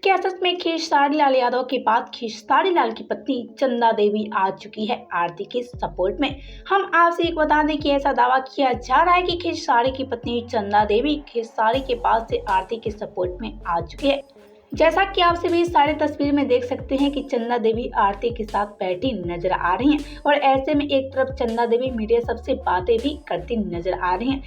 क्या सच में खेसारी लाल यादव के बाद खेसारी लाल की पत्नी चंदा देवी आ चुकी है आरती के सपोर्ट में? हम आपसे एक बता दें कि ऐसा दावा किया जा रहा है कि खेसारी की पत्नी चंदा देवी खेसारी के पास से आरती के सपोर्ट में आ चुकी है। जैसा कि आप सभी सारे तस्वीर में देख सकते हैं कि चंदा देवी आरती के साथ बैठी नजर आ रही हैं और ऐसे में एक तरफ चंदा देवी मीडिया सबसे बातें भी करती नजर आ रही हैं।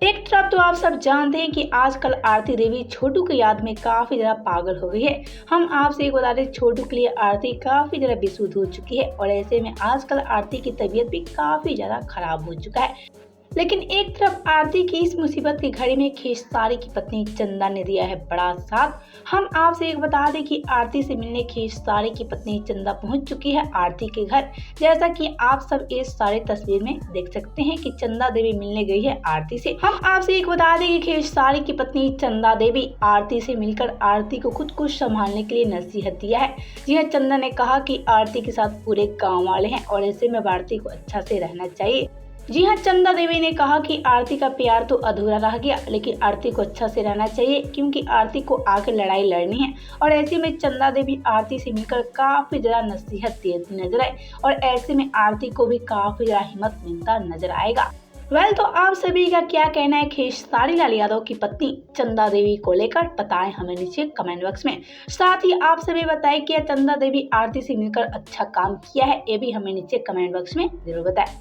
एक तरफ तो आप सब जानते हैं कि आजकल आरती देवी छोटू की याद में काफी ज्यादा पागल हो गई है। हम आपसे एक बता दें, छोटू के लिए आरती काफी ज्यादा बेसुध हो चुकी है और ऐसे में आजकल आरती की तबीयत भी काफी ज्यादा खराब हो चुका है। लेकिन एक तरफ आरती की इस मुसीबत की घड़ी में खेसारी की पत्नी चंदा ने दिया है बड़ा साथ। हम आपसे एक बता दें कि आरती से मिलने खेसारी की पत्नी चंदा पहुंच चुकी है आरती के घर। जैसा कि आप सब इस सारे तस्वीर में देख सकते हैं कि चंदा देवी मिलने गई है आरती से। हम आपसे एक बता दें कि खेसारी की पत्नी चंदा देवी आरती से मिलकर आरती को खुद को संभालने के लिए नसीहत दिया है। जी हाँ, चंदा ने कहा कि आरती के साथ पूरे गाँव वाले हैं और ऐसे में आरती को अच्छा से रहना चाहिए। जी हाँ, चंदा देवी ने कहा कि आरती का प्यार तो अधूरा रह गया, लेकिन आरती को अच्छा से रहना चाहिए क्योंकि आरती को आगे लड़ाई लड़नी है। और ऐसे में चंदा देवी आरती से मिलकर काफी ज्यादा नसीहत देती नजर आए और ऐसे में आरती को भी काफी ज्यादा हिम्मत मिलता नजर आएगा। तो आप सभी का क्या कहना है खेसारी लाल यादव की पत्नी चंदा देवी को लेकर? बताएं हमें नीचे कमेंट बॉक्स में। साथ ही आप सभी बताएं कि चंदा देवी आरती से मिलकर अच्छा काम किया है, ये भी हमें नीचे कमेंट बॉक्स में जरूर बताएं।